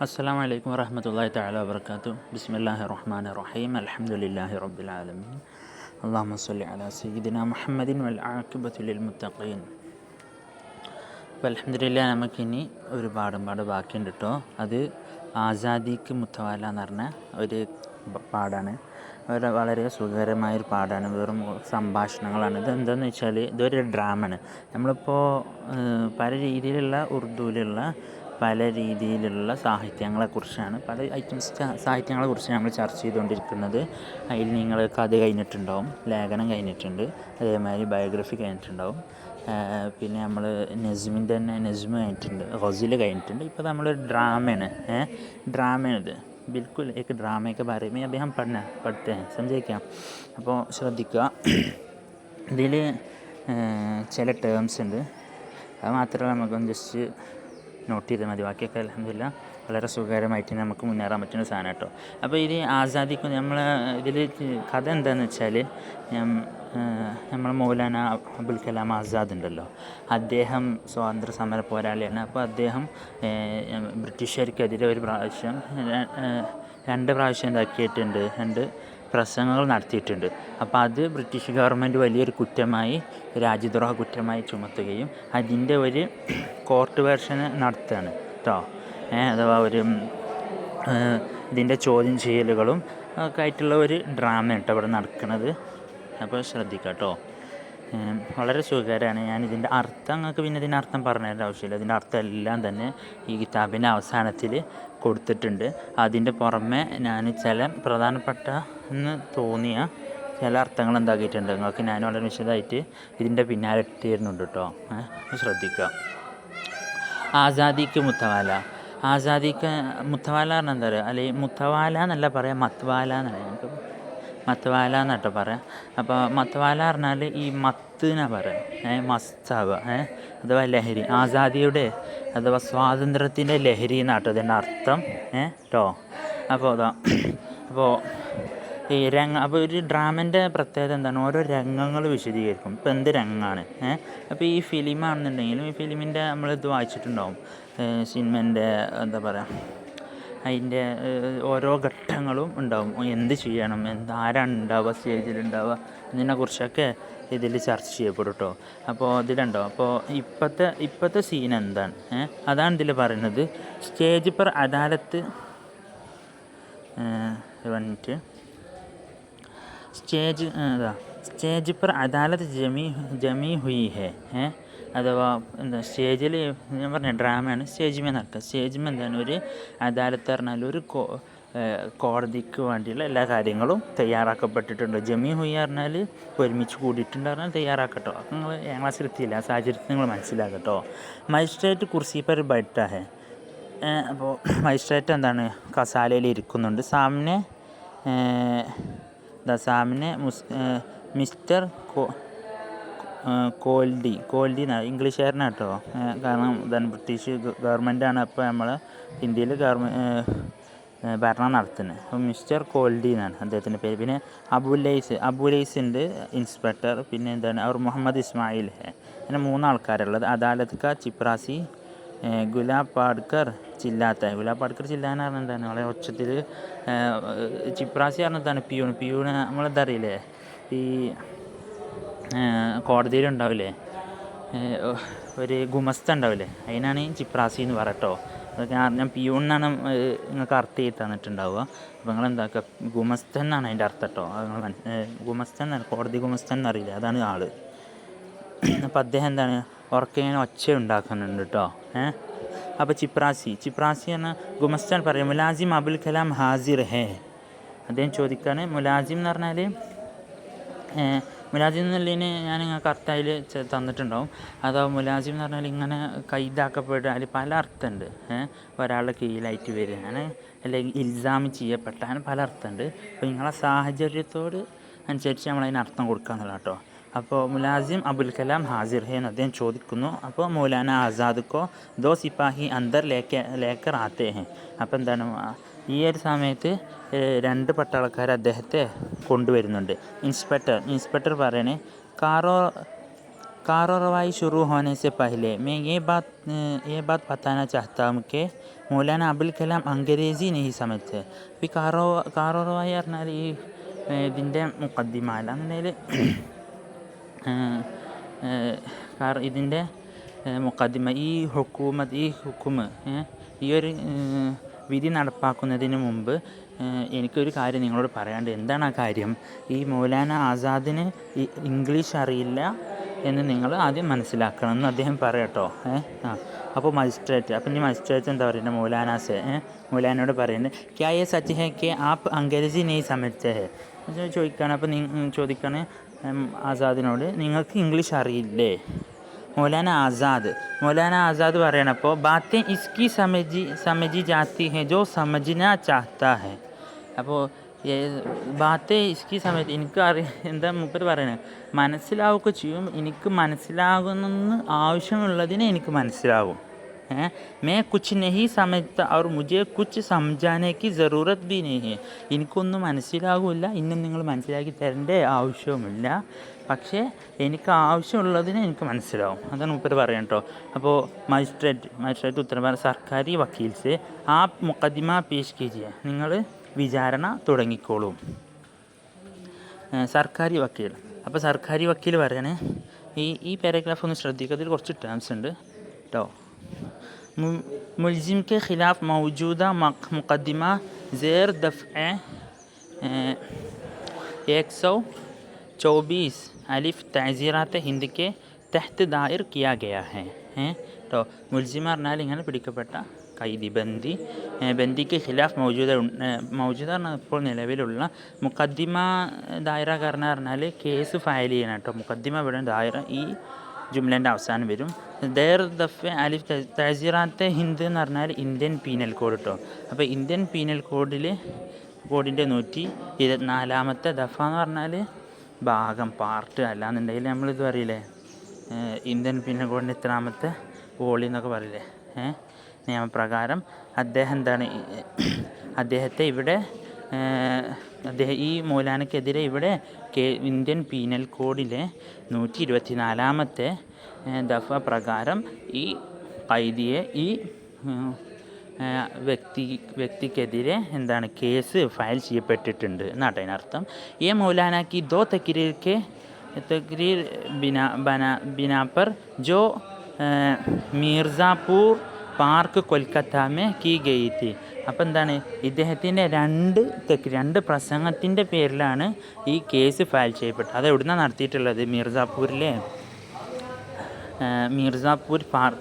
അസ്സലാമു അലൈക്കും വറഹ്മത്തുള്ളാഹി തആല വബറകാതുഹു. ബിസ്മില്ലാഹിർ റഹ്മാനിർ റഹീം. അൽഹംദുലില്ലാഹി റബ്ബിൽ ആലമീൻ. അല്ലാഹുമ്മ സ്വല്ലി അലാ സയ്യിദിനാ മുഹമ്മദിൻ വൽ ആഖിബത്തു ലിൽ മുത്തഖീൻ. അപ്പോൾ അൽഹംദുലില്ലാഹ് നമുക്കിനി ഒരു പാട് ബാക്കിയുണ്ട് കേട്ടോ. അത് ആസാദിക്ക് മുത്തവാല എന്ന് പറഞ്ഞ ഒരു പാടാണ്. വളരെ സുഖകരമായൊരു പാടാണ്. വെറും സംഭാഷണങ്ങളാണ്. ഇതെന്താണെന്ന് വെച്ചാൽ ഇതൊരു ഡ്രാമയാണ്. നമ്മളിപ്പോൾ പല രീതിയിലുള്ള ഉറുദുവിലുള്ള പല രീതിയിലുള്ള സാഹിത്യങ്ങളെക്കുറിച്ചാണ്, പല ഐറ്റംസ് സാഹിത്യങ്ങളെക്കുറിച്ച് നമ്മൾ ചർച്ച ചെയ്തുകൊണ്ടിരിക്കുന്നത്. അതിൽ നിങ്ങൾ കഥ കഴിഞ്ഞിട്ടുണ്ടാവും, ലേഖനം കഴിഞ്ഞിട്ടുണ്ട്, അതേമാതിരി ബയോഗ്രഫി കഴിഞ്ഞിട്ടുണ്ടാവും, പിന്നെ നമ്മൾ നസ്മിൻ്റെ തന്നെ നസ്മ് കഴിഞ്ഞിട്ടുണ്ട്, ഗസൽ കഴിഞ്ഞിട്ടുണ്ട്. ഇപ്പോൾ നമ്മൾ ഡ്രാമയാണ്. ഡ്രാമയാണിത്. ബിൽക്കുൽ एक ड्रामे के बारे में अभी हम पढ़ते हैं, समझे क्या? അപ്പോൾ ശ്രദ്ധിക്കുക. ഇതിൽ ചില ടേംസ് ഉണ്ട്, അത് മാത്രമല്ല നമുക്കൊന്ന് ജസ്റ്റ് നോട്ട് ചെയ്താൽ മതി. ബാക്കിയൊക്കെ അൽഹംദുലില്ലാഹ് വളരെ സുഖകരമായിട്ട് നമുക്ക് മുന്നേറാൻ പറ്റുന്ന സാധനം കേട്ടോ. അപ്പോൾ ഇത് ആസാദിക്ക് നമ്മൾ ഇതിൽ കഥ എന്താണെന്ന് വെച്ചാൽ, നമ്മൾ മൗലാന അബുൽ കലാം ആസാദ് ഉണ്ടല്ലോ, അദ്ദേഹം സ്വാതന്ത്ര്യ സമര പോരാളിയാണ്. അപ്പോൾ അദ്ദേഹം ബ്രിട്ടീഷുകാർക്കെതിരെ രണ്ട് പ്രാവശ്യം ഇതാക്കിയിട്ടുണ്ട്, 2 പ്രസംഗങ്ങൾ നടത്തിയിട്ടുണ്ട്. അപ്പോൾ അത് ബ്രിട്ടീഷ് ഗവൺമെൻറ് വലിയൊരു കുറ്റമായി, രാജ്യദ്രോഹ കുറ്റമായി ചുമത്തുകയും അതിൻ്റെ ഒരു കോർട്ട് വേർഷൻ നടത്തുകയാണ് കേട്ടോ. അഥവാ ഒരു ഇതിൻ്റെ ചോദ്യം ചെയ്യലുകളും ഒക്കെ ആയിട്ടുള്ള ഒരു ഡ്രാമ കേട്ടോ ഇവിടെ നടക്കുന്നത്. അപ്പോൾ ശ്രദ്ധിക്കുക കേട്ടോ. വളരെ സുഖകരമാണ്. ഞാൻ ഇതിൻ്റെ അർത്ഥം നിങ്ങൾക്ക് പിന്നെ ഇതിൻ്റെ അർത്ഥം പറഞ്ഞു തരേണ്ട ആവശ്യമില്ല. ഇതിൻ്റെ അർത്ഥം എല്ലാം തന്നെ ഈ കിതാബിൻ്റെ അവസാനത്തിൽ കൊടുത്തിട്ടുണ്ട്. അതിൻ്റെ പുറമെ ഞാൻ ചില പ്രധാനപ്പെട്ട എന്ന് തോന്നിയ ചില അർത്ഥങ്ങൾ എന്താക്കിയിട്ടുണ്ട് നിങ്ങൾക്ക് ഞാൻ വളരെ വിശദമായിട്ട് ഇതിൻ്റെ പിന്നാലെ ഇട്ടിരുന്നുണ്ട് കേട്ടോ. ശ്രദ്ധിക്കുക. ആസാദിക്ക് മുത്തവാല. ആസാദിക്ക് മുത്തവാല പറഞ്ഞാൽ എന്താ പറയുക, അല്ലെങ്കിൽ മുത്തവാല എന്നല്ല പറയാം, മത്വാല എന്നല്ല, നമുക്ക് മത്വാല എന്നാട്ടോ പറയാം. അപ്പോൾ മത്വാല പറഞ്ഞാൽ ഈ മത്ത് എന്നാ പറയാം, മസ്താവുക, അഥവാ ലഹരി, ആസാദിയുടെ അഥവാ സ്വാതന്ത്ര്യത്തിൻ്റെ ലഹരി എന്നാട്ടോ ഇതിൻ്റെ അർത്ഥം കേട്ടോ. അപ്പോൾ ഈ അപ്പോൾ ഒരു ഡ്രാമൻ്റെ പ്രത്യേകത എന്താണ്, ഓരോ രംഗങ്ങൾ വിശദീകരിക്കും. ഇപ്പോൾ എന്ത് രംഗമാണ്. അപ്പോൾ ഈ ഫിലിമാണെന്നുണ്ടെങ്കിലും ഈ ഫിലിമിൻ്റെ നമ്മളിത് വായിച്ചിട്ടുണ്ടാവും, സിനിമൻ്റെ എന്താ പറയുക, അതിൻ്റെ ഓരോ ഘട്ടങ്ങളും ഉണ്ടാവും. എന്ത് ചെയ്യണം, ആരാണ് ഉണ്ടാവുക, സ്റ്റേജിലുണ്ടാവുക, ഇതിനെക്കുറിച്ചൊക്കെ ഇതിൽ ചർച്ച ചെയ്യപ്പെടും കേട്ടോ. അപ്പോൾ ഇതിലുണ്ടോ, അപ്പോൾ ഇപ്പോഴത്തെ സീൻ എന്താണ്, അതാണ് ഇതിൽ പറയുന്നത്. സ്റ്റേജ് पर അദാലത്ത് സ്റ്റേജ് पर അദാലത്ത് ജമീ ഹുയി ഹേ. അഥവാ എന്താ സ്റ്റേജിൽ, ഞാൻ പറഞ്ഞ ഡ്രാമയാണ്, സ്റ്റേജിമേ നടക്കുക. സ്റ്റേജിമേ എന്താണ്, ഒരു അദാലത്ത് പറഞ്ഞാൽ ഒരു കോടതിക്ക് വേണ്ടിയുള്ള എല്ലാ കാര്യങ്ങളും തയ്യാറാക്കപ്പെട്ടിട്ടുണ്ട്. ജമീ ഹുയി പറഞ്ഞാൽ ഒരുമിച്ച് കൂടിയിട്ടുണ്ട് പറഞ്ഞാൽ തയ്യാറാക്കട്ടോ. നിങ്ങൾ 7ാം ക്ലാസ്സിൽ എത്തിയില്ല, ആ സാഹചര്യത്തിൽ നിങ്ങൾ മനസ്സിലാക്കട്ടോ. മജിസ്ട്രേറ്റ് കുർസി പർ ബൈഠാ ഹേ. അപ്പോൾ മജിസ്ട്രേറ്റ് എന്താണ്, കസാലയിൽ ഇരിക്കുന്നുണ്ട്. സാമനെ മിസ്റ്റർ കോൽഡി എന്നാണ്, ഇംഗ്ലീഷുകാരനാണ് കേട്ടോ. കാരണം ഇതാണ് ബ്രിട്ടീഷ് ഗവൺമെൻറ്റാണ് അപ്പോൾ നമ്മൾ ഇന്ത്യയിൽ ഭരണം നടത്തുന്നത്. അപ്പോൾ മിസ്റ്റർ കോൽഡി എന്നാണ് അദ്ദേഹത്തിൻ്റെ പേര്. പിന്നെ അബുലൈസ് ഉണ്ട് ഇൻസ്പെക്ടർ. പിന്നെ എന്താണ് അവർ മുഹമ്മദ് ഇസ്മായിൽ. അങ്ങനെ 3 ആൾക്കാരുള്ളത്. അദാലത്ത് കാ ചിപ്രാസി ഗുലാബ് പാഡ്കർ ചില്ലാത്ത. ഗുലാബ് പാഡ്കർ ചില്ലാന്ന് പറഞ്ഞാൽ എന്താണ്, വളരെ ഒച്ചത്തിൽ. ചിപ്രാസി പറഞ്ഞതാണ് പിയൂണ് നമ്മളെന്താ അറിയില്ലേ, ഈ കോടതിയിലുണ്ടാവില്ലേ ഒരു ഗുമസ്ത ഉണ്ടാവില്ലേ, അതിനാണ് ഈ ചിപ്രാസി എന്ന് പറയട്ടോ. അതൊക്കെ ഞാൻ പിയൂൺ എന്നാണ് നിങ്ങൾക്ക് അർത്ഥം ചെയ്ത് തന്നിട്ടുണ്ടാവുക. അപ്പോൾ നിങ്ങൾ എന്താക്കുക, ഗുമസ്തൻ എന്നാണ് അതിൻ്റെ അർത്ഥം കേട്ടോ. അത് നിങ്ങൾ ഗുമസ്തൻ എന്നാണ്, കോടതി ഗുമസ്തൻ എന്നറിയില്ല, അതാണ് ആൾ. അപ്പോൾ അദ്ദേഹം എന്താണ് ഉറക്കെ ഇങ്ങനെ ഒച്ച ഉണ്ടാക്കുന്നുണ്ട് കേട്ടോ. അപ്പോൾ ചിപ്രാസി പറഞ്ഞാൽ ഗുമസ്തൻ പറയും, മുലാസിം അബുൽ കലാം ഹാസിർ ഹേ. അദ്ദേഹം ചോദിക്കാണ്, മുലാസിം എന്ന് പറഞ്ഞാൽ മുലാസിം എന്നുള്ളതിന് ഞാൻ നിങ്ങൾക്ക് അർത്ഥം അതിൽ തന്നിട്ടുണ്ടാവും. അഥവാ മുലാസിം എന്ന് പറഞ്ഞാൽ ഇങ്ങനെ കൈതാക്കപ്പെടുക, അതിൽ പല അർത്ഥമുണ്ട്. ഒരാളുടെ കീഴിലായിട്ട് വരിക, അല്ലെങ്കിൽ ഇൽസാം ചെയ്യപ്പെട്ട, അങ്ങനെ പല അർത്ഥമുണ്ട്. അപ്പോൾ നിങ്ങളെ സാഹചര്യത്തോട് അനുസരിച്ച് നമ്മളതിന് അർത്ഥം കൊടുക്കുക എന്നുള്ള കേട്ടോ. അപ്പോൾ മുലാസിം അബുൽ കലാം ഹാസിർ ഹേ എന്ന് അദ്ദേഹം ചോദിക്കുന്നു. അപ്പോൾ മൗലാന ആസാദ്ക്കോ 2 സിപ്പാഹി അന്തർ ലേക്കർ ആത്തേ ഹേ. അപ്പോൾ എന്താണ്, ഈ ഒരു സമയത്ത് 2 പട്ടാളക്കാർ അദ്ദേഹത്തെ കൊണ്ടുവരുന്നുണ്ട്. ഇൻസ്പെക്ടർ പറയണേ, कार्रवाई शुरू होने से पहले मैं ये बात बताना चाहता हूँ कि मौलाना अबुल കലാം अंग्रेज़ी नहीं समझते. ഈ കാറോറവായി പറഞ്ഞാൽ ഈ ഇതിൻ്റെ മുഖദ്ദിമല്ല അങ്ങനെയിൽ ഇതിൻ്റെ മുഖദ്ദിമ ഈ ഹുക്കുമ് ഈ ഒരു വിധി നടപ്പാക്കുന്നതിന് മുമ്പ് എനിക്കൊരു കാര്യം നിങ്ങളോട് പറയാണ്ട്. എന്താണ് ആ കാര്യം? ഈ മൗലാന ആസാദിന് ഇംഗ്ലീഷ് അറിയില്ല എന്ന് നിങ്ങൾ ആദ്യം മനസ്സിലാക്കണം എന്ന് അദ്ദേഹം പറയട്ടോ. അപ്പോൾ ഇനി മജിസ്ട്രേറ്റ് എന്താ പറയുന്നത്? മൗലാനയോട് പറയുന്നത് ക്യാ യേ സച്ച് ഹേ കെ ആപ്പ് അംഗ്രേസി നെയ് സമജ്തേ ഹേ ചോദിക്കുകയാണ്. അപ്പോൾ ചോദിക്കുകയാണ് ആസാദിനോട്, നിങ്ങൾക്ക് ഇംഗ്ലീഷ് അറിയില്ലേ? മൗലാന ആസാദ് പറയണം, അപ്പോൾ ബാത്തേ ഇസ്കി സമജി ജാത്തി ഹെ ജോ സമജ്ന ചാഹ്താ ഹെ. അപ്പോൾ ബാത്തേ ഇസ്കി എനിക്ക് എന്താ മൂപ്പർ പറയണത്? മനസ്സിലാവുകയൊക്കെ ചെയ്യും, എനിക്ക് മനസ്സിലാകുന്നെന്ന് ആവശ്യമുള്ളതിനെ എനിക്ക് മനസ്സിലാവും. मैं कुछ नहीं समझता और मुझे कुछ समझाने की ज़रूरत भी नहीं है. എനിക്കൊന്നും മനസ്സിലാകില്ല, ഇന്നും നിങ്ങൾ മനസ്സിലാക്കി തരേണ്ട ആവശ്യവുമില്ല, പക്ഷേ എനിക്ക് ആവശ്യമുള്ളതിന് എനിക്ക് മനസ്സിലാവും. അതാണ് മൂപ്പർ പറയാം കേട്ടോ. അപ്പോൾ മജിസ്ട്രേറ്റ് ഉത്തരം പറ സർക്കാരി വക്കീൽസ് ആ മുഖദ്ദിമ പേഷ് കീജിയെ, നിങ്ങൾ വിചാരണ തുടങ്ങിക്കോളൂ. സർക്കാരി വക്കീൽ. അപ്പോൾ സർക്കാരി വക്കീൽ പറയണേ, ഈ പാരഗ്രാഫ് ഒന്ന് ശ്രദ്ധിക്കുക, അതിൽ കുറച്ച് ടേംസ് ഉണ്ട് കേട്ടോ. मुलजिम के ख़िलाफ़ मौजूदा मुक़दमा ज़ेर दफ़्अ 124 अलिफ तअज़ीरात हिंद के तहत दायर किया गया है. तो मुलजिम പറഞ്ഞാൽ ഇങ്ങനെ പിടിക്കപ്പെട്ട കൈദി ബന്ദിക്ക് ഖിലാഫ് മൗജൂദ ഇപ്പോൾ നിലവിലുള്ള മുഖദ്ദിമ ദായറ പറഞ്ഞാൽ കേസ് ഫയൽ ചെയ്യണം കേട്ടോ. മുഖദ്ദിമ ഇവിടെ ദായറ ഈ ജുംലേൻ്റെ അവസാനം വരും. ദർ ദഫ് അലിഫ് തഅസീറാത്തെ ഹിന്ദ് എന്ന് പറഞ്ഞാൽ ഇന്ത്യൻ പീനൽ കോഡ് കേട്ടോ. അപ്പോൾ ഇന്ത്യൻ പീനൽ കോഡിൻ്റെ 124 ദഫ എന്ന് പറഞ്ഞാൽ ഭാഗം, പാർട്ട്. അല്ലാന്നുണ്ടെങ്കിൽ നമ്മളിത് പറയില്ലേ, ഇന്ത്യൻ പീനൽ കോഡിൻ്റെ എത്രാമത്തെ വോളി എന്നൊക്കെ പറയില്ലേ, നിയമപ്രകാരം അദ്ദേഹത്തെ ഇവിടെ ഈ മൗലാനക്കെതിരെ ഇവിടെ ഇന്ത്യൻ പീനൽ കോഡിലെ 124 ദഫ പ്രകാരം ഈ ഖൈദിയെ ഈ വ്യക്തിക്കെതിരെ കേസ് ഫയൽ ചെയ്യപ്പെട്ടിട്ടുണ്ട് എന്നാണ് അതിനർത്ഥം. ഈ മൗലാനക്ക് ദോ തക്രീർ ബിനാ പർ ജോ മിർസാപൂർ പാർക്ക് കൊൽക്കത്താമേ കീ ഗയി തി. അപ്പോൾ എന്താണ്, ഇദ്ദേഹത്തിൻ്റെ രണ്ട് പ്രസംഗത്തിൻ്റെ പേരിലാണ് ഈ കേസ് ഫയൽ ചെയ്യപ്പെട്ടത്. അത് എവിടുന്നാണ് നടത്തിയിട്ടുള്ളത്?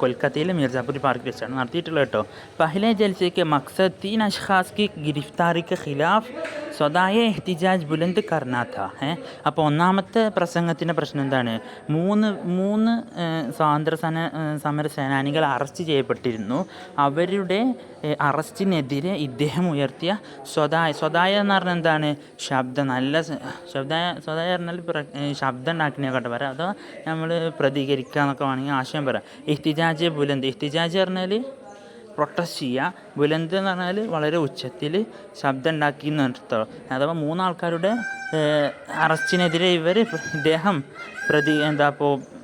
കൊൽക്കത്തയിലെ മിർസാപൂർ പാർക്ക് വെച്ചാണ് നടത്തിയിട്ടുള്ളത് കേട്ടോ. പഹ്ലെ ജൽസെ മക്സദ് 3 അഷ്ഖാസ് കി ഗിരിഫ്താരി കെ ഖിലാഫ് സ്വദായ എഹ്തിജാജ് ബുലന്ദ് കർനാ താ. അപ്പോൾ ഒന്നാമത്തെ പ്രസംഗത്തിൻ്റെ പ്രശ്നം എന്താണ്? മൂന്ന് സ്വാതന്ത്ര്യ സമര സേനാനികൾ അറസ്റ്റ് ചെയ്യപ്പെട്ടിരുന്നു. അവരുടെ അറസ്റ്റിനെതിരെ ഇദ്ദേഹം ഉയർത്തിയ സ്വദായ എന്ന് പറഞ്ഞാൽ എന്താണ്? ശബ്ദം, നല്ല സ്വദായ പറഞ്ഞാൽ ശബ്ദം ഉണ്ടാക്കുന്നതിനെക്കാട്ട് പറയാം, അതോ നമ്മൾ പ്രതികരിക്കുക എന്നൊക്കെ വേണമെങ്കിൽ ആശയം പറയാം. ഇഹ്തിജാജ് ബുലന്ദ് പറഞ്ഞാൽ പ്രൊട്ടസ്റ്റ് ചെയ്യുക, ബുലന്ദ് എന്ന് പറഞ്ഞാൽ വളരെ ഉച്ചത്തിൽ ശബ്ദം ഉണ്ടാക്കി എന്ന് പറഞ്ഞിട്ടോ. അഥവാ 3 ആൾക്കാരുടെ അറസ്റ്റിനെതിരെ ഇദ്ദേഹം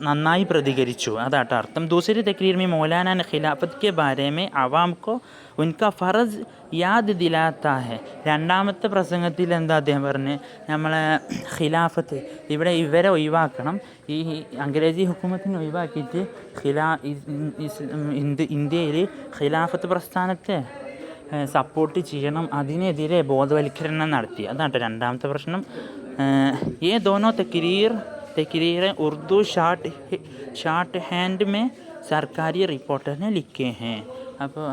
നന്നായി പ്രതികരിച്ചു, അതാട്ടോ അർത്ഥം. ദൂസരി തക്രീർ മേ മൗലാന ने खिलाफत के बारे में आवाम को उनका फ़र्ज़ യാദ് ദിലാത്താ ഹെ. രണ്ടാമത്തെ പ്രസംഗത്തിൽ എന്താ അദ്ദേഹം പറഞ്ഞത്? നമ്മളെ ഖിലാഫത്ത്, ഇവിടെ ഇവരെ ഒഴിവാക്കണം, ഈ അംഗ്രേസി ഹുക്കുമത്തിനെ ഒഴിവാക്കിയിട്ട് ഇന്ത്യയിൽ ഖിലാഫത്ത് പ്രസ്ഥാനത്തെ സപ്പോർട്ട് ചെയ്യണം, അതിനെതിരെ ബോധവൽക്കരണം നടത്തി. അതാണ് രണ്ടാമത്തെ പ്രശ്നം. ये दोनों तकरीरें उर्दू शॉर्ट हैंड में सरकारी रिपोर्टर ने लिखे हैं. അപ്പോൾ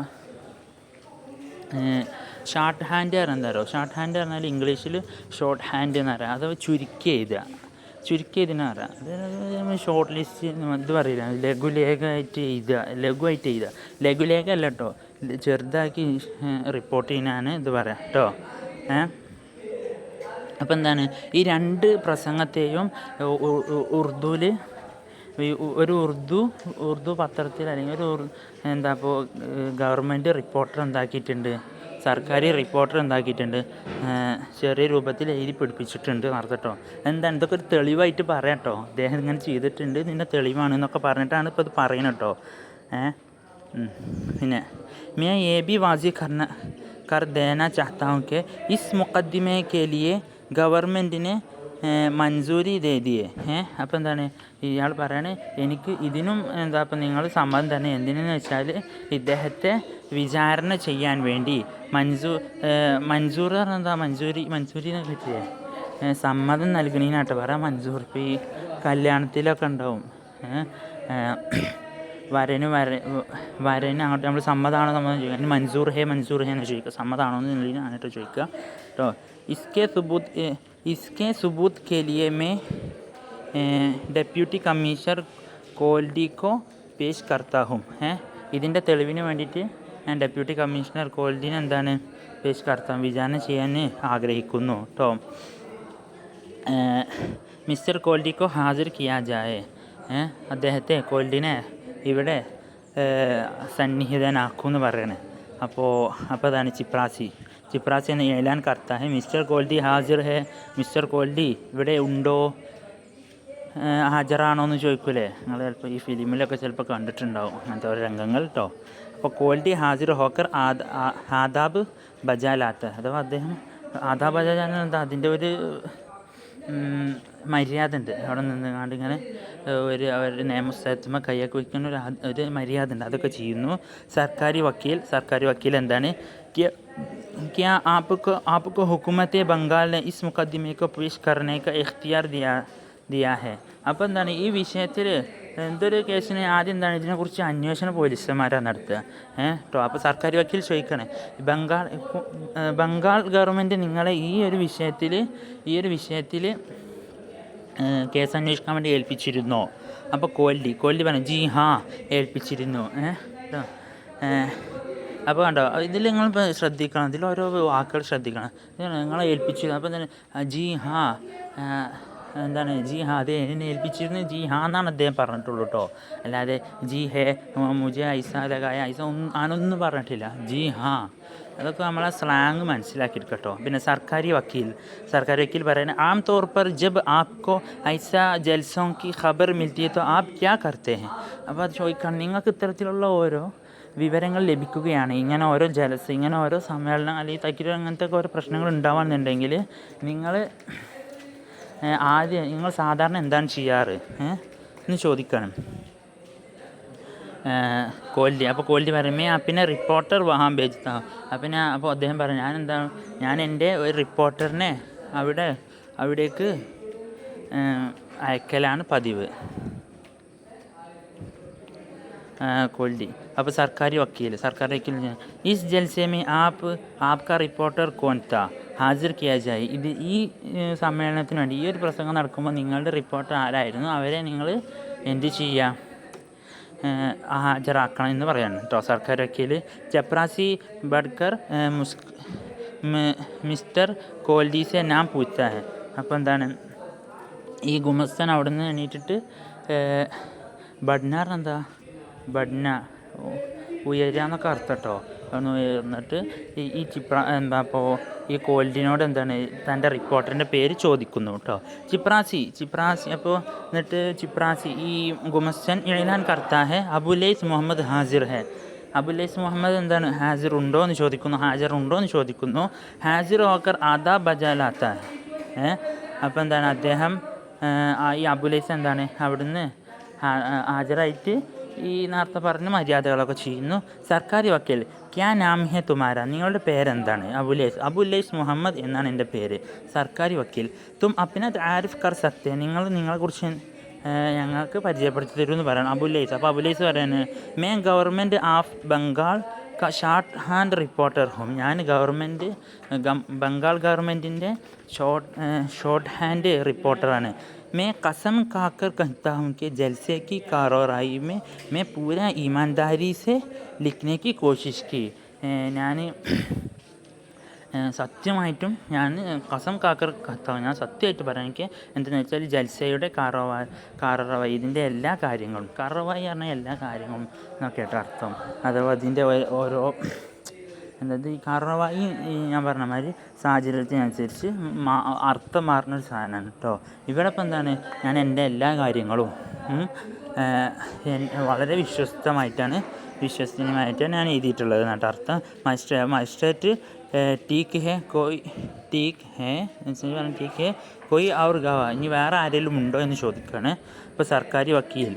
ഷോർട്ട് ഹാൻഡ് എന്താ? ഷോർട്ട് ഹാൻഡ് പറഞ്ഞാൽ ഇംഗ്ലീഷിൽ ഷോർട്ട് ഹാൻഡ് എന്ന് പറയാം, അഥവാ ചുരുക്കി എഴുതുന്ന പറയാം. അത് ഷോർട്ട് ലിസ്റ്റ് ഇത് പറയില്ല, ലഘുലേഖയായിട്ട് എഴുതുക. ലഘുലേഖ അല്ല കേട്ടോ, ചെറുതാക്കി റിപ്പോർട്ട് ചെയ്യാനാണ് ഇത് പറയാം കേട്ടോ. അപ്പോൾ എന്താണ്, ഈ 2 പ്രസംഗത്തെയും ഉറുദുവിൽ ഒരു ഉറുദു പത്രത്തിൽ അല്ലെങ്കിൽ ഒരു ഗവൺമെൻറ് റിപ്പോർട്ടർ എന്താക്കിയിട്ടുണ്ട്, സർക്കാർ റിപ്പോർട്ടർ എന്താക്കിയിട്ടുണ്ട്, ചെറിയ രൂപത്തിൽ എഴുതി പിടിപ്പിച്ചിട്ടുണ്ട് നടത്തട്ടോ. എന്താണ് ഇതൊക്കെ ഒരു തെളിവായിട്ട് പറയാം കേട്ടോ, അദ്ദേഹം ഇങ്ങനെ ചെയ്തിട്ടുണ്ട്, ഇതിൻ്റെ തെളിവാണ് എന്നൊക്കെ പറഞ്ഞിട്ടാണ് ഇപ്പോൾ ഇത് പറയണം കേട്ടോ. പിന്നെ मैं ये भी वाज़ेह कर देना चाहता हूँ कि इस मुकदमे के लिए गवर्नमेंट ने മഞ്ജൂരി ദേദിയെ. അപ്പോൾ എന്താണ് ഇയാൾ പറയണേ, എനിക്ക് ഇതിനും എന്താ ഇപ്പം നിങ്ങൾ സമ്മതം തന്നെ. എന്തിനെന്ന് വെച്ചാൽ ഇദ്ദേഹത്തെ വിചാരണ ചെയ്യാൻ വേണ്ടി മഞ്ജൂർ പറഞ്ഞാൽ എന്താ, മഞ്ജൂരിനെ കിട്ടിയേ സമ്മതം നൽകണീനാട്ടോ പറയാം. മഞ്ജൂർ ഇപ്പോൾ ഈ കല്യാണത്തിലൊക്കെ ഉണ്ടാവും, വരന് അങ്ങോട്ട് നമ്മൾ സമ്മതമാണോ സമ്മതം ചോദിക്കുക, മഞ്ജൂർ ഹേ എന്ന് ചോദിക്കുക, സമ്മതമാണോ എന്നുള്ളതിനാണിട്ട് ചോദിക്കുക കേട്ടോ. इसके सबूत के लिए मैं डेप्यूटी कमिश्नर कोल्डी को पेश करता हूँ. ഇതിൻ്റെ തെളിവിന് വേണ്ടിയിട്ട് ഞാൻ ഡെപ്യൂട്ടി കമ്മീഷണർ കോൾഡിനെ എന്താണ് പേശ് കർത്താൻ വിചാരണ ചെയ്യാൻ ആഗ്രഹിക്കുന്നു കേട്ടോ. മിസ്റ്റർ കോൾഡിക്കോ ഹാജർ കിയാ ജായേ. അദ്ദേഹത്തെ കോൾഡിനെ ഇവിടെ സന്നിഹിതനാക്കുമെന്ന് പറയണേ. അപ്പോൾ അതാണ് ചിപ്രാസി എന്ന് ഏലാൻ കർത്താ ഹെ മിസ്റ്റർ കോൾഡി ഹാജർ ഹെ. മിസ്റ്റർ കോൾഡി ഇവിടെ ഉണ്ടോ, ഹാജറാണോ എന്ന് ചോദിക്കൂലേ. നിങ്ങൾ ചിലപ്പോൾ ഈ ഫിലിമിലൊക്കെ ചിലപ്പോൾ കണ്ടിട്ടുണ്ടാവും അങ്ങനത്തെ ഓരോ രംഗങ്ങൾ കേട്ടോ. അപ്പോൾ കോൾഡി ഹാജർ ഹോക്കർ ആദാബ് ബജാലാത്ത, അഥവാ അദ്ദേഹം ആദാബ് ബജാൽ എന്താ, അതിൻ്റെ ഒരു മര്യാദ ഉണ്ട്. അവിടെ നിന്ന് കണ്ട് ഇങ്ങനെ അവരുടെ നിയമസ്ഥലത്തുമ്പോൾ കൈയൊക്കെ വയ്ക്കുന്ന ഒരു മര്യാദ ഉണ്ട്, അതൊക്കെ ചെയ്യുന്നു. സർക്കാരി വക്കീൽ എന്താണ്, क्या आपको हुकूमत बंगाल ने इस मुकदमे को पेश करने का इख्तियार दिया है. അപ്പോൾ എന്താണ് ഈ വിഷയത്തിൽ എന്തൊരു കേസിന് ആദ്യം എന്താണ് ഇതിനെക്കുറിച്ച് അന്വേഷണം പോലീസുമാരാണ് നടത്തുക കേട്ടോ. അപ്പോൾ സർക്കാർ വക്കീൽ ചോദിക്കണേ, ബംഗാൾ ഗവൺമെൻറ് നിങ്ങളെ ഈ ഒരു വിഷയത്തിൽ കേസ് അന്വേഷിക്കാൻ വേണ്ടി ഏൽപ്പിച്ചിരുന്നോ? അപ്പോൾ കോൽഡി പറഞ്ഞു ജി ഹാ ഏൽപ്പിച്ചിരുന്നു കേട്ടോ. അപ്പോൾ കണ്ടോ, ഇതിൽ നിങ്ങളിപ്പോൾ ശ്രദ്ധിക്കണം, ഇതിൽ ഓരോ വാക്കുകൾ ശ്രദ്ധിക്കണം. നിങ്ങളെ ഏൽപ്പിച്ചു, അപ്പോൾ എന്താണ് ജി ഹാ, എന്താണ് ജി ഹാ, അതെ എന്നെ ഏൽപ്പിച്ചിരുന്നു ജി ഹാ എന്നാണ് അദ്ദേഹം പറഞ്ഞിട്ടുള്ളൂ കേട്ടോ. അല്ലാതെ ജി ഹേ മുജെ ഐസ ലഗായ ഐസ ആനൊന്നും പറഞ്ഞിട്ടില്ല, ജി ഹാ. അതൊക്കെ നമ്മളെ സ്ലാങ് മനസ്സിലാക്കിയിട്ട് കേട്ടോ. പിന്നെ സർക്കാരി വക്കീൽ പറയുന്നത്, ആം തौर पर जब आपको ऐसा जलसों की खबर मिलती है तो आप क्या करते हैं. അപ്പോൾ അത് ചോദിക്കണം, നിങ്ങൾക്ക് ഇത്തരത്തിലുള്ള ഓരോ വിവരങ്ങൾ ലഭിക്കുകയാണ്, ഇങ്ങനെ ഓരോ ജലസ്, ഇങ്ങനെ ഓരോ സമ്മേളനം അല്ലെങ്കിൽ തക്കിര അങ്ങനത്തെ ഒക്കെ ഓരോ പ്രശ്നങ്ങൾ ഉണ്ടാവുകയാണെന്നുണ്ടെങ്കിൽ നിങ്ങൾ സാധാരണ എന്താണ് ചെയ്യാറ് എന്ന് ചോദിക്കണം കോൽഡി. അപ്പോൾ കോൽഡി പറയുമേ പിന്നെ റിപ്പോർട്ടർ വഹാം ഭേജ്താ. അപ്പോൾ അദ്ദേഹം പറഞ്ഞു, ഞാൻ എൻ്റെ ഒരു റിപ്പോർട്ടറിനെ അവിടേക്ക് അയക്കലാണ് പതിവ്. कोल्डी. अब सरकारी वकील इस जलसे में आपका റിപ്പോർട്ടർ कौन था ഹാജർ കിയാ ജായി. ഈ സമ്മേളനത്തിന് വേണ്ടി ഈ ഒരു പ്രസംഗം നടക്കുമ്പോൾ നിങ്ങളുടെ റിപ്പോർട്ടർ ആരായിരുന്നു, അവരെ നിങ്ങൾ എന്ത് ചെയ്യുക, ഹാജരാക്കണം എന്ന് പറയാണ് കേട്ടോ സർക്കാർ വക്കീൽ. ചപ്രാസി ബഡ്കർ മിസ്റ്റർ കോൽഡീസെ നാം പൂച്ചാ ഹെ. അപ്പോൾ എന്താണ് ഈ ഗുമസ്തൻ അവിടെ നിന്ന് എണീറ്റിട്ട് ബഡ്ന ഉയരാന്നൊക്കെ അർത്ഥം കേട്ടോ. ഒന്ന് ഉയർന്നിട്ട് അപ്പോൾ ഈ കോൽഡിനോട് എന്താണ് തൻ്റെ റിപ്പോർട്ടറിൻ്റെ പേര് ചോദിക്കുന്നു കേട്ടോ. ചിപ്രാസി. അപ്പോൾ എന്നിട്ട് ചിപ്രാസി ഈ ഗുമസ്തൻ ഇഴലാൻ കർത്താ ഹെ അബുലൈസ് മുഹമ്മദ് ഹാജിർ ഹെ. അബുലൈസ് മുഹമ്മദ് എന്താണ് ഹാജർ ഉണ്ടോ എന്ന് ചോദിക്കുന്നു. ഹാജിർ ഹോക്കർ ആദാ ബജാലാത്ത ഹെ. അപ്പോൾ എന്താണ് അദ്ദേഹം ഈ അബുലൈസ് എന്താണ് അവിടുന്ന് ഹാജരായിട്ട് ഈ നേരത്തെ പറഞ്ഞ മര്യാദകളൊക്കെ ചെയ്യുന്നു. സർക്കാരി വക്കീൽ ക്യാ നാം ഹെ തുമാര, നിങ്ങളുടെ പേരെന്താണ്? അബുലൈസ് മുഹമ്മദ് എന്നാണ് എൻ്റെ പേര്. സർക്കാരി വക്കീൽ തും അപ്പിനെ ആരിഫ് കർ സക്തെ, നിങ്ങളെക്കുറിച്ച് ഞങ്ങൾക്ക് പരിചയപ്പെടുത്തി തരുമെന്ന് പറയണം അബുലൈസ്. അപ്പോൾ അബുലൈസ് പറയാണ്, മേ government of Bengal shorthand reporter ഹും, ഞാൻ ബംഗാൾ ഗവൺമെൻറ്റിൻ്റെ ഷോർട്ട് ഹാൻഡ് റിപ്പോർട്ടറാണ്. मैं कसम खाकर कहता हूँ कि जलसे की कार्रवाई में मैं पूरा ईमानदारी से लिखने की कोशिश की. ഞാൻ സത്യമായിട്ടും ഞാൻ കസം കാക്കർ കത്താവും, ഞാൻ സത്യമായിട്ട് പറയാം. എനിക്ക് എന്താണെന്ന് വെച്ചാൽ ജൽസയുടെ കാറവായി ഇതിൻ്റെ എല്ലാ കാര്യങ്ങളും, കാറവായി പറഞ്ഞാൽ എല്ലാ കാര്യങ്ങളും എന്നൊക്കെ ആയിട്ട് അർത്ഥം. അഥവാ അതിൻ്റെ ഓരോ അതായത് ഈ കാരണമായി ഞാൻ പറഞ്ഞ മാതിരി സാഹചര്യത്തിനനുസരിച്ച് അർത്ഥം മാറുന്നൊരു സാധനമാണ് കേട്ടോ. ഇവിടെ ഇപ്പം എന്താണ്, ഞാൻ എൻ്റെ എല്ലാ കാര്യങ്ങളും വളരെ വിശ്വസനീയമായിട്ടാണ് ഞാൻ എഴുതിയിട്ടുള്ളത് എന്നിട്ട് അർത്ഥം. Magistrate teak hey Koi our Gawah, ഇനി വേറെ ആരെങ്കിലും ഉണ്ടോ എന്ന് ചോദിക്കുകയാണ്. ഇപ്പോൾ സർക്കാരി വക്കീൽ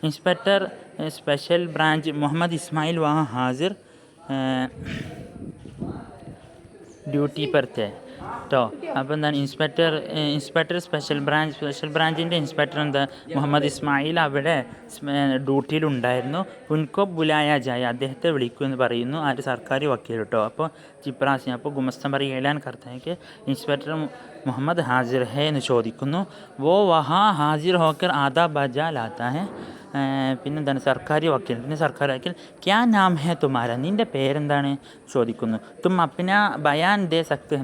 inspector special branch Muhammad Ismail വഹാ ഹാസിർ ഡ്യൂട്ടി पर थे കേട്ടോ. അപ്പോൾ എന്താണ്, ഇൻസ്പെക്ടർ സ്പെഷ്യൽ ബ്രാഞ്ചിൻ്റെ ഇൻസ്പെക്ടർ എന്താ മുഹമ്മദ് ഇസ്മായിൽ അവിടെ ഡ്യൂട്ടിയിലുണ്ടായിരുന്നു. ഉൻകോ ബുലായ ജായ, അദ്ദേഹത്തെ വിളിക്കൂ എന്ന് പറയുന്നു ആര്, സർക്കാർ വക്കീൽ കേട്ടോ. അപ്പോൾ ചിപ്രാസി അപ്പോൾ ഗുമസ്തൻ പറ ഏലാൻ കർത്തേക്ക് ഇൻസ്പെക്ടർ മുഹമ്മദ് ഹാസിർ ഹേ എന്ന് ചോദിക്കുന്നു. വോ വഹാ ഹാസിർ ഹോക്കർ ആദാ ബജാ ലാത്താ ഹേ. പിന്നെന്താണ്, സർക്കാർ വക്കീൽ ക്യാ നാം ഹേ തുമാര, നിൻ്റെ പേരെന്താണ് ചോദിക്കുന്നു. തും അപ്ന ബയാൻ ദേ സക്ത്,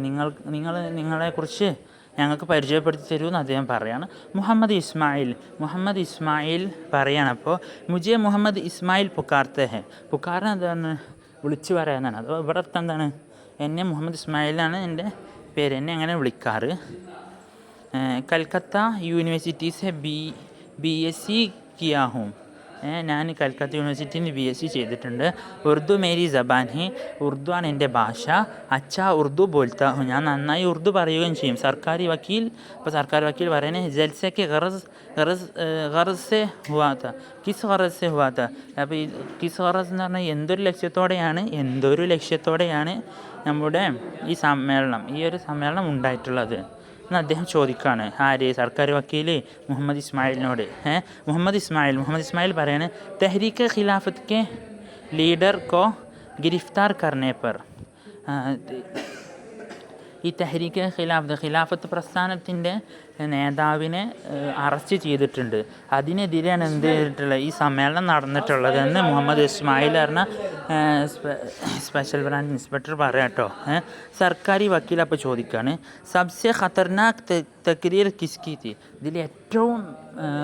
നിങ്ങളെക്കുറിച്ച് ഞങ്ങൾക്ക് പരിചയപ്പെടുത്തി തരൂ എന്ന് അദ്ദേഹം പറയാണ്. മുഹമ്മദ് ഇസ്മായിൽ പറയാണ്. അപ്പോൾ മുജെ മുഹമ്മദ് ഇസ്മായിൽ പുക്കാർത്തെ ഹേ, പുക്കാരൻ എന്താണ്, വിളിച്ചു പറയാനാണ്. അത് ഇവിടെ അർത്ഥം എന്താണ്, എന്നെ മുഹമ്മദ് ഇസ്മായിലാണ് എൻ്റെ പേര്, എന്നെ അങ്ങനെ വിളിക്കാറ്. കൽക്കത്ത യൂണിവേഴ്സിറ്റി സെ BSc കിയാ ഹൂം, ഞാൻ കൽക്കത്ത യൂണിവേഴ്സിറ്റിയിൽ BSc ചെയ്തിട്ടുണ്ട്. ഉറുദു മേരി ജബാൻ ഹി, ഉറുദു ആണ് എൻ്റെ ഭാഷ. അച്ഛാ ഉറുദു ബോൽത്താ ഹൂം, ഞാൻ നന്നായി ഉറുദു പറയുകയും ചെയ്യും. സർക്കാരി വക്കീൽ പറയുന്നത് ജൽസയ്ക്ക് ഗറസ് സെ ഹുവാ താ, കിസ് ഗറസ് സെ ഹുവാ താ. അപ്പോൾ ഈ കിസ് ഗറസ് എന്ന് പറഞ്ഞാൽ എന്തൊരു ലക്ഷ്യത്തോടെയാണ് നമ്മുടെ ഈ ഒരു സമ്മേളനം ഉണ്ടായിട്ടുള്ളത് എന്ന് അദ്ദേഹം ചോദിക്കുകയാണ്. ആര്, സർക്കാർ വക്കീൽ മുഹമ്മദ് ഇസ്മായിലിനോട്. മുഹമ്മദ് ഇസ്മായിൽ പറയാണ്, തെഹ്രീക്ക് ഖിലാഫത്ത് കെ ലീഡർ കോ ഗിരിഫ്താർ കർണേ പർ, ഈ തെഹ്രീക്ക് ഖിലാഫത്ത് പ്രസ്ഥാനത്തിൻ്റെ നേതാവിനെ അറസ്റ്റ് ചെയ്തിട്ടുണ്ട്. അതിനെതിരെയാണ് എന്ത് ചെയ്തിട്ടുള്ളത്, ഈ സമ്മേളനം നടന്നിട്ടുള്ളതെന്ന് മുഹമ്മദ് ഇസ്മായിൽ പറഞ്ഞ സ്പെഷ്യൽ ബ്രാഞ്ച് ഇൻസ്പെക്ടർ പറയാം കേട്ടോ. സർക്കാരി വക്കീൽ അപ്പോൾ ചോദിക്കുകയാണ്, സബ്സെ ഖത്തർനാക് തക്രീർ കിസ്കി തി, ഇതിൽ ഏറ്റവും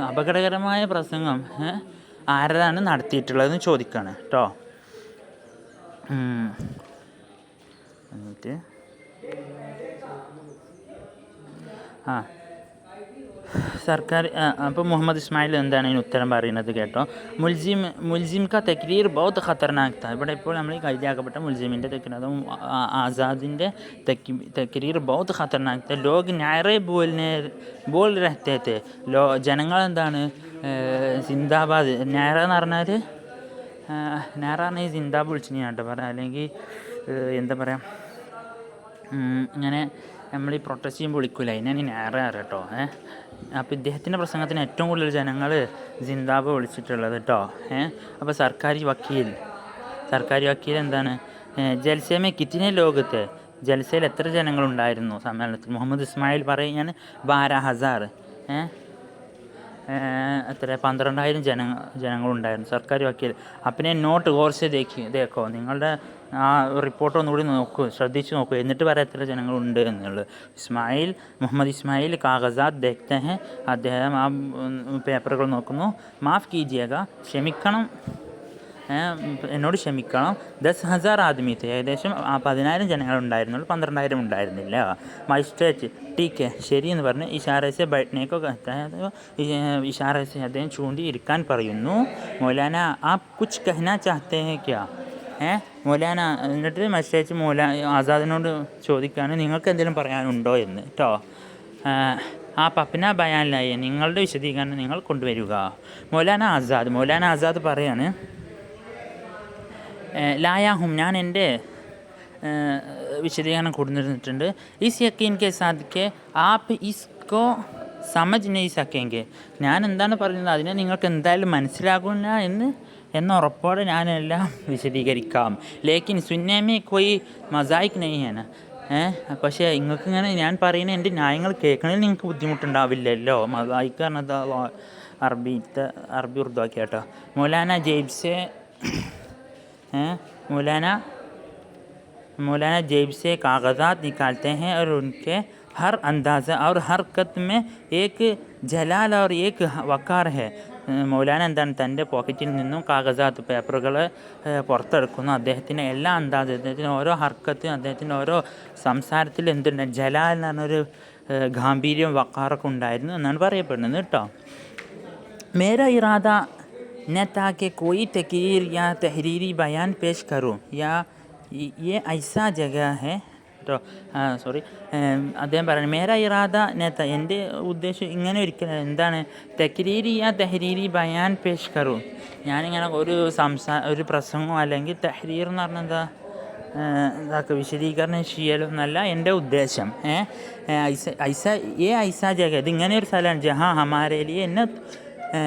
അപകടകരമായ പ്രസംഗം ആരാണ് നടത്തിയിട്ടുള്ളതെന്ന് ചോദിക്കുകയാണ് കേട്ടോ. എന്നിട്ട് സർക്കാർ അപ്പോൾ മുഹമ്മദ് ഇസ്മായിൽ എന്താണ് ഇതിന് ഉത്തരം പറയുന്നത് കേട്ടോ. മുൽജിം ക തക്രീർ ബഹുത് ഖത്തർനാക് താ, ഇവിടെ ഇപ്പോൾ നമ്മൾ കൈദിയാക്കപ്പെട്ട മുൽജിമിൻ്റെ തക്രീർ, അതും ആസാദിൻ്റെ തക്രീർ ബഹുത് ഖത്തർനാക് താ. ലോഗ് നായറെ ബോൾ രഹത്തെ തെ, ജനങ്ങളെന്താണ് സിന്ദാബാദ്, നായറ എന്ന് പറഞ്ഞാൽ സിന്ദാബ് വിളിച്ചിന് കേട്ടോ പറയാം, അല്ലെങ്കിൽ എന്താ പറയുക, ഇങ്ങനെ നമ്മൾ ഈ പ്രൊട്ടസ്റ്റ് ചെയ്യുമ്പോൾ വിളിക്കൂല, അതിനാണ് നായറ കേട്ടോ. അപ്പോൾ ഇദ്ദേഹത്തിൻ്റെ പ്രസംഗത്തിന് ഏറ്റവും കൂടുതൽ ജനങ്ങൾ സിന്ദാബ് വിളിച്ചിട്ടുള്ളത് കേട്ടോ. അപ്പോൾ സർക്കാരി വക്കീൽ എന്താണ്, ജൽസേമേ കിറ്റിനെ ലോകത്ത്, ജൽസയിൽ എത്ര ജനങ്ങളുണ്ടായിരുന്നു സമ്മേളനത്തിൽ. മുഹമ്മദ് ഇസ്മായിൽ പറയുകയാണ് 12,000, എത്ര 12,000 ജനങ്ങളുണ്ടായിരുന്നു. സർക്കാർ വക്കീൽ അപ്പനെ നോട്ട് കോർസ് ദേക്കോ, നിങ്ങളുടെ ആ റിപ്പോർട്ട് ഒന്നുകൂടി ശ്രദ്ധിച്ച് നോക്കൂ, എന്നിട്ട് പറയാം എത്ര ജനങ്ങളുണ്ട് എന്നുള്ളത്. മുഹമ്മദ് ഇസ്മായിൽ കാഗസാത്ത് ദേഖ്തേ ഹെ, അദ്ദേഹം ആ പേപ്പറുകൾ നോക്കുന്നു. മാഫ് കീജിയേഗ, എന്നോട് ക്ഷമിക്കണം. 10,000 ആദ്മി थे, ഏകദേശം 10,000 ജനങ്ങളുണ്ടായിരുന്നുള്ളൂ, 12,000 ഉണ്ടായിരുന്നില്ല. മജിസ്ട്രേറ്റ് ടീക്ക് ശരി എന്ന് പറഞ്ഞ് ഇഷാറസെ ബൈഠ്നേക്കോ ഇഷാറസെ അദ്ദേഹം ചൂണ്ടി ഇരിക്കാൻ പറയുന്നു. മൗലാന ആപ് കുച്ച് കഹ്നാ ചാഹത്തെ ഹെ ക്യാ, മൗലാന, എന്നിട്ട് മജിസ്ട്രേറ്റ് ആസാദിനോട് ചോദിക്കുകയാണ്, നിങ്ങൾക്ക് എന്തെങ്കിലും പറയാനുണ്ടോ എന്ന് കേട്ടോ. ആപ് അപ്ന ബയാനിലായി, നിങ്ങളുടെ വിശദീകരണം നിങ്ങൾ കൊണ്ടുവരിക. മൗലാന ആസാദ് പറയാണ്, ലായാഹും, ഞാൻ എൻ്റെ വിശദീകരണം കൊണ്ടുവന്നിട്ടുണ്ട്. ഇസ് യക്കീൻ കെ സാദ് കെ ആപ് ഇസ്കോ സമജ് നെയ് സക്കേങ്കെ, ഞാൻ എന്താണ് പറയുന്നത് അതിനെ നിങ്ങൾക്ക് എന്തായാലും മനസ്സിലാകില്ല എന്ന ഉറപ്പോടെ ഞാനെല്ലാം വിശദീകരിക്കാം. ലേക്കിൻ സുന്നേമേ കോയി മസായിക് നെയ്യാണ്, പക്ഷേ നിങ്ങൾക്ക് ഇങ്ങനെ ഞാൻ പറയുന്ന എൻ്റെ ന്യായങ്ങൾ കേൾക്കണമെങ്കിൽ നിങ്ങൾക്ക് ബുദ്ധിമുട്ടുണ്ടാവില്ലല്ലോ. മസായിക് പറഞ്ഞത് അറബി ഉറുദു ആക്കി കേട്ടോ. മൗലാന जेब से कागज़ात निकालते हैं और उनके हर अंदाज़ा और हरकत में एक जलाल और एक वक़ार है. മൗലാന എന്താണ് തൻ്റെ പോക്കറ്റിൽ നിന്നും കാഗസാത്ത് പേപ്പറുകൾ പുറത്തെടുക്കുന്നു. അദ്ദേഹത്തിന് എല്ലാ അന്താസ്, അദ്ദേഹത്തിന് ഓരോ ഹർക്കത്തും, അദ്ദേഹത്തിൻ്റെ ഓരോ സംസാരത്തിൽ എന്തുണ്ട്, ജലാൽ എന്ന് പറഞ്ഞൊരു ഗാംഭീര്യവും വക്കാറൊക്കെ ഉണ്ടായിരുന്നു എന്നാണ് പറയപ്പെടുന്നത് കേട്ടോ. മേരാ ഇറാദ न था कि कोई तकरीर या तहरीरी बयान पेश करूं या ये ऐसा जगह है കേട്ടോ. അദ്ദേഹം പറയുന്നത് മേര ഇറാദ നേത്ത, എൻ്റെ ഉദ്ദേശം ഇങ്ങനെ ഒരിക്കലും എന്താണ്, തഹരീരി യാ തഹരീരി ബയാൻ പേഷ് കറു, ഞാനിങ്ങനെ ഒരു പ്രസംഗമോ അല്ലെങ്കിൽ തഹരീർ എന്ന് പറഞ്ഞാൽ എന്താ ഇതാക്കുക വിശദീകരണം ചെയ്യലൊന്നല്ല എൻ്റെ ഉദ്ദേശം. ഐസ ജഗ, ഇത് ഇങ്ങനെ ഒരു സ്ഥലമാണ്, ജഹാ ഹമാരെ ലിയെ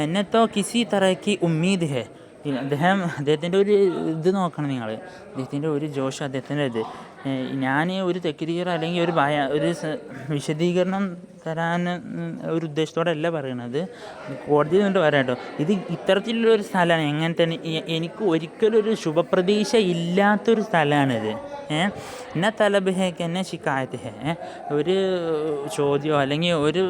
എന്നത്തോ കിസി തറയ്ക്ക് ഉമ്മീദ് ഹെ. അദ്ദേഹത്തിൻ്റെ ഒരു ഇത് നോക്കണം നിങ്ങൾ, അദ്ദേഹത്തിൻ്റെ ഒരു ജോഷ്, അദ്ദേഹത്തിൻ്റെ ഇത്. ഞാൻ ഒരു തക്രീർ അല്ലെങ്കിൽ ഒരു വിശദീകരണം തരാൻ ഒരു ഉദ്ദേശത്തോടെ അല്ല പറയണത്, കോടതിയിൽ നിന്നിട്ട് പറയാം കേട്ടോ. ഇത് ഇത്തരത്തിലുള്ളൊരു സ്ഥലമാണ്, എങ്ങനെ തന്നെ എനിക്ക് ഒരിക്കലും ഒരു ശുഭപ്രതീക്ഷ ഇല്ലാത്തൊരു സ്ഥലമാണിത്. എന്നെ തലബഹയ്ക്ക് എന്നെ ശിക്കായത്ത് ഒരു ചോദ്യമോ അല്ലെങ്കിൽ ഒരു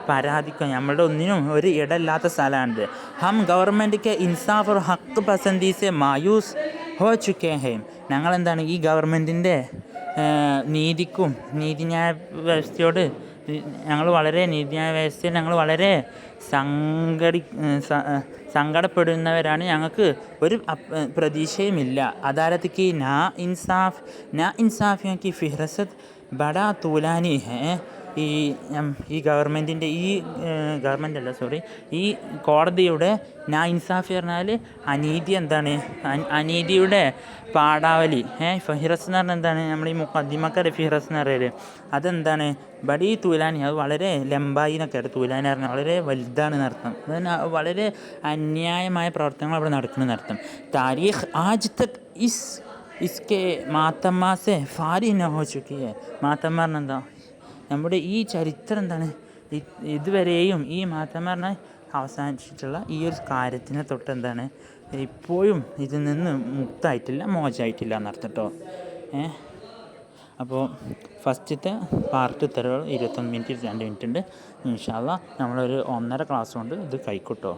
പരാതിക്കോ നമ്മളുടെ ഒന്നിനും ഒരു ഇടമില്ലാത്ത സ്ഥലമാണിത്. ഹം ഗവൺമെൻറ് ഇൻസാഫ് और ഹക്ക് പസന്ദി സെ മായൂസ് ഹോ ചുക്കേ ഹേ. ഞങ്ങളെന്താണ് ഈ ഗവൺമെൻറ്റിൻ്റെ നീതിക്കും നീതിന്യായ വ്യവസ്ഥയോട് നീതിന്യായ വ്യവസ്ഥയിൽ ഞങ്ങൾ വളരെ സങ്കടപ്പെടുന്നവരാണ്. ഞങ്ങൾക്ക് ഒരു പ്രതീക്ഷയുമില്ല. അദാലത്ത് നാ ഇൻസാഫിയോं की ഫിഹ്റസത് ബഡാ തൂലാനി ഹേ. ഈ ഗവൺമെൻറ്റിൻ്റെ ഈ കോടതിയുടെ നാ ഇൻസാഫി പറഞ്ഞാൽ അനീതി, എന്താണ് അനീതിയുടെ പാടാവലി. ഫിഹ്റസ് എന്ന് പറഞ്ഞാൽ എന്താണ്, നമ്മൾ ഈ മുഖദ്ദിമക്കറി ഫിഹ്റസ് എന്ന് പറയല്, അതെന്താണ് ബഡി തൂലാനി, അത് വളരെ ലംബായി എന്നൊക്കെ ആണ്. തൂലാനി പറഞ്ഞാൽ വളരെ വലുതാണ് എന്നർത്ഥം. അതിന് വളരെ അന്യായമായ പ്രവർത്തനങ്ങൾ അവിടെ നടക്കണമെന്നർത്ഥം. താരീഖ് ആജ് തക് ഇസ്കെ മാത്തമ്മ സെ ഫാരി ന ഹോ ചുക്കി ഹെ. മാത്തമ്മ പറഞ്ഞാൽ എന്താ, നമ്മുടെ ഈ ചരിത്രം എന്താണ്, ഇതുവരെയും ഈ മാത്തമ്മ പറഞ്ഞാൽ അവസാനിച്ചിട്ടുള്ള ഈ ഒരു കാര്യത്തിനെ തൊട്ട് എന്താണ് ഇപ്പോഴും ഇതിൽ നിന്ന് മുക്തമായിട്ടില്ല, മോചമായിട്ടില്ല എന്നർത്ഥം കേട്ടോ. അപ്പോൾ ഫസ്റ്റത്തെ പാർട്ട് ഇത്രയുള്ളൂ. 21 മിനിറ്റ് 2 മിനിറ്റ് ഉണ്ട്. ഇൻഷാ അല്ലാഹ് നമ്മളൊരു 1.5 ക്ലാസ് കൊണ്ട് ഇത് കഴിക്കൂട്ടോ.